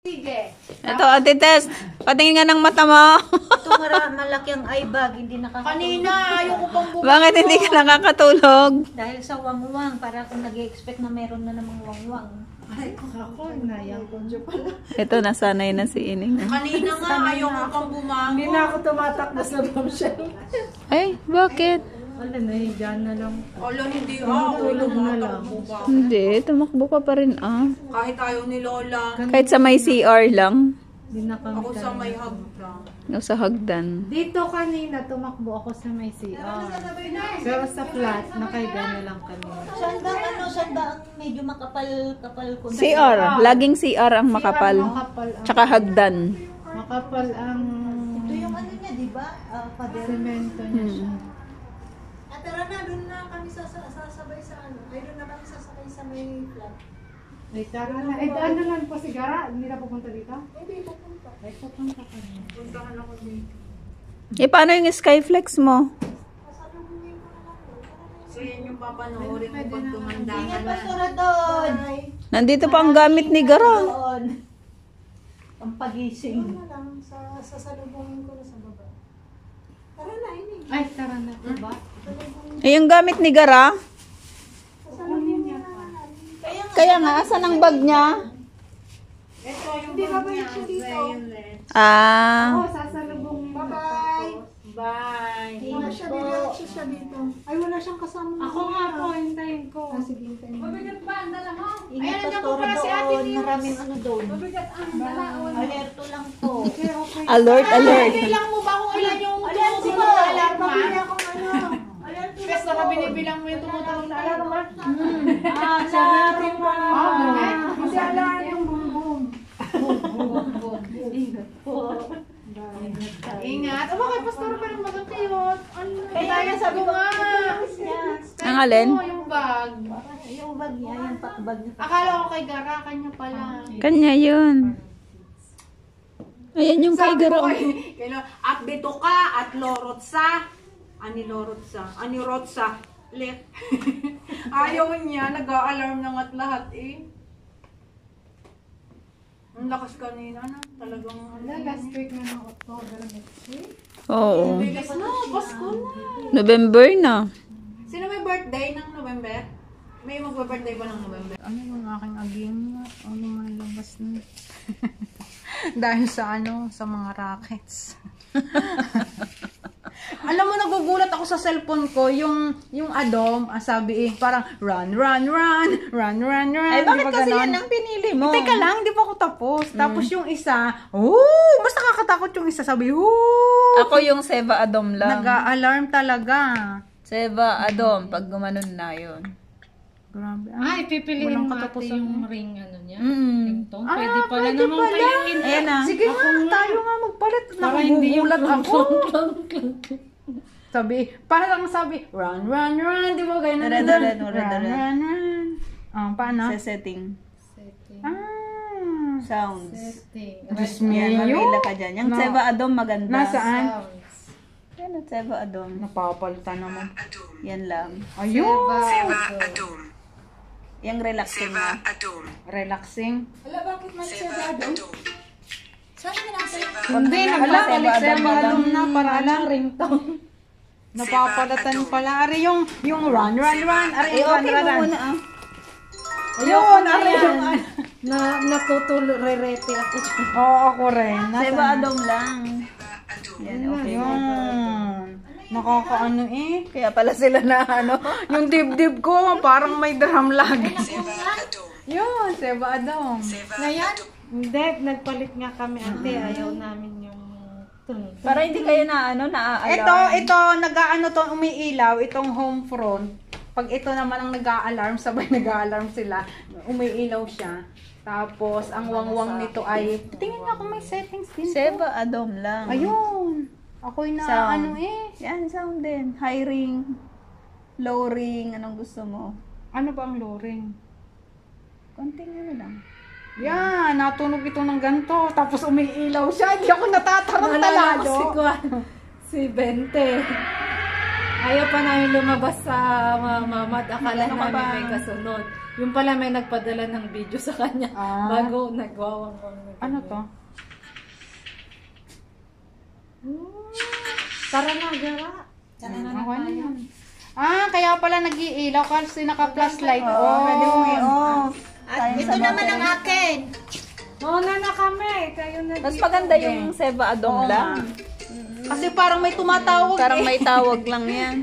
Sige. Ito, Ate Tess. Patingin nga ng mata mo. Ito malaki ang eye bag, hindi nakakatulog. Kanina, ayoko pang bumalik. Bakit hindi ka nakakatulog? Dahil sa wangwang, para kung nag-expect na meron na namang wangwang. Ay, ako, nayang konjo pala. Ito, nasanay na si Ining. Kanina nga, ayoko pang bumangon. Hindi na ako tumatakbo sa bombshell. Ay, bakit? Wala na, dyan na lang. Wala, hindi Tulog na lang. Hindi, tumakbo ka pa rin Kahit ayaw ni Lola. Kahit sa may CR lang. Hindi na kami Ako sa may hagdan. O sa hagdan. Dito kanina, tumakbo ako sa may CR. Pero sa flat, nakahiga na lang kami. Saan ba ang medyo makapal ko na? CR. Laging CR ang makapal. Makapal ang, Tsaka hagdan. makapal ang Ito yung ano niya, di ba? Pader. semento niya siya. Tara na, doon na kami sasabay sa ano. Ay, doon na kami sasakay sa may flat. Ay, tara na. Eh, ano lang po sigara? Hindi na pupunta dito? Hindi, pupunta. Ay, pupunta ka na. Puntahan ako dito. Eh, paano yung Skyflex mo? Sasalubungin ko na lang. So, yan yung papanoorin mo pag tumanda ka Ingat na. pa sura doon. Nandito pa ang gamit ni Gara. Doon. Ang pagising. Doon na lang, sasalubungin ko na sa baba. Tara na, ini. Ay, tara na po ba? Eh, yung gamit ni Gara. Sasalubungin niya na. Kaya nga, asan ang bag niya? Ito yung Hindi, babalik siya dito. Ah. Oo, sasalubong. Bye-bye. Bye. Wala siya, diretso siya dito. Ay, wala siyang kasama. Ako nga po, hintayin ko. Sige, hintayin mo. Ingat pa nandiyan po sura pala si Ate doon. Nils. Maraming ano doon. Alerto lang po. Alert, alert. Bilang mo ba kung ilan yung Alerto tumutulong po. na alarma? Pabili akong ano. Alerto Kasi baka binibilang mo yung tumutulong na alarma. Alarm pa. Kasi alarm yung boom-boom. Ingat. O bakit pastor pa rin bagang cute? Kaya nga sabi ko nga. Ang alin? Yung bag. Yung bag niya, yung pakbag niya. Akala ko kay Gara, kanya pala. Kanya yun. Ayan yung kay Gara. At dito ka, at lorotsa. Ani lorotsa. Ani rotsa. Let. Ayaw niya, nag-a-alarm na nga't lahat eh. Ang lakas kanina na. Talagang Last week na ng October next week. Oo. bilis na, Pasko na. November na. Sino may birthday ng November? May magbe-birthday ba ng November? Ano yung aking aging? Ano man labas na? Dahil sa ano, sa mga rackets. Alam mo, nagugulat ako sa cellphone ko, yung Adom, sabi parang run, run, run, run, run, run. Ay, bakit Di ba kasi ganon? yan ang pinili mo? Teka lang, di pa ako tapos. Tapos yung isa, mas nakakatakot yung isa, sabi, Ako yung Seva Adom lang. nag-a-alarm talaga. Seva Adom, pag gumanon na yun. Grabe. Ay, pipiliin Walang mo ate katapusan. yung ring ano niya. Mm. Ringtone. Pwede pala pwede naman pala. piliin. Ayan na. Sige nga, tayo nga magpalit. Para hindi yung Nagugulat ako. Sabi, parang sabi, run, run, run. Di ba ganyan? Run, run, run, run. run. Paano? Sa setting. Setting. Sounds. Setting. Diyos Yan, mio. mabila ka dyan. Yung Na- Seva Adom maganda. Nasaan? Sounds. Yan ang Seva Adom. Napapalitan naman. Yan lang. Ayun. Yung relaxing na. Relaxing. Ala, bakit man siya dado? Saan ka natin? Hindi, Seva nagpapalik Adom, alum na para alam. Ringtone. Napapalatan pala. Ari yung run, run, run. Ari Eh, yung run, okay run, mo run. muna ah. Ayun, ari yung Natutulurerete ako dyan. Oo, ako rin. Seva Adom lang. Yan, okay. Ayun. Nakakaano eh. Kaya pala sila na ano. Yung dibdib ko, parang may drum lagi. Yun, Seva Adom. Ngayon? Hindi, nagpalit nga kami ate. Ayaw namin yung tun. Para hindi kayo na ano, naaalarm. Ito, nag-aano to, umiilaw, itong home front. Pag ito naman ang nag-a-alarm, sabay nag-a-alarm sila, umiilaw siya. Tapos, ang wangwang nito ay, tingin nga kung may settings din. Seva Adom lang. Ayun. Ako'y na, Sound. ano eh. Yan, sound din. High ring, low ring, anong gusto mo? Ano ba ang loring? Konting ano lang. Yan, natunog ito ng ganito. Tapos umiilaw siya. Hindi ako natatarantala. Si Kwan. Si Bente. Ayaw pa namin lumabas sa mama at akala Ano ka namin ba? may kasunod. Yung pala may nagpadala ng video sa kanya bago nagwawang-wang. Ano to? Tara na, Gara. Ano yan? Kaya pala nag-iilaw kasi naka-flashlight Pwede mo on. i-off. Ito naman ang akin. Mauna na kami. Kayo na Mas dito. maganda yung Seva Adong lang. Kasi parang may tumatawag Parang may tawag lang yan.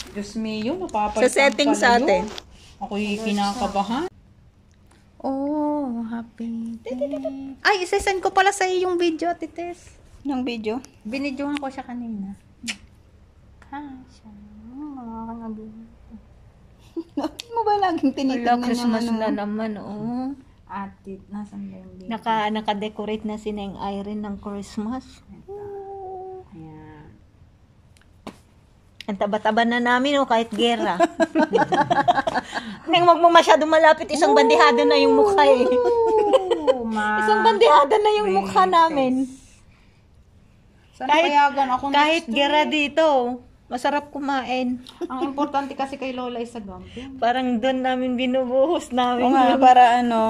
Diyos mio, napapalitan Sa settings pala atin. yun. Ako'y kinakabahan. Oh, happy day. Ay, isasend ko pala sa iyo yung video, Tites. Yung video? Binidyohan ko siya kanina. Kasha. Bakit mo ba laging tinitingnan Christmas yung na ano? naman, oh. Ate, nasan ba yung video? Naka-decorate na si Neng Irene ng Christmas. Ayan. Ang taba-taba na namin, oh, kahit gera. Neng, wag mo masyado malapit, isang bandihada na yung mukha eh. Isang bandihada na yung mukha namin. Saan payagan ako Kahit next gera week? dito, masarap kumain. Ang importante kasi kay Lola ay sa gamping. Parang doon namin binubuhos namin. Oo nga, para ano.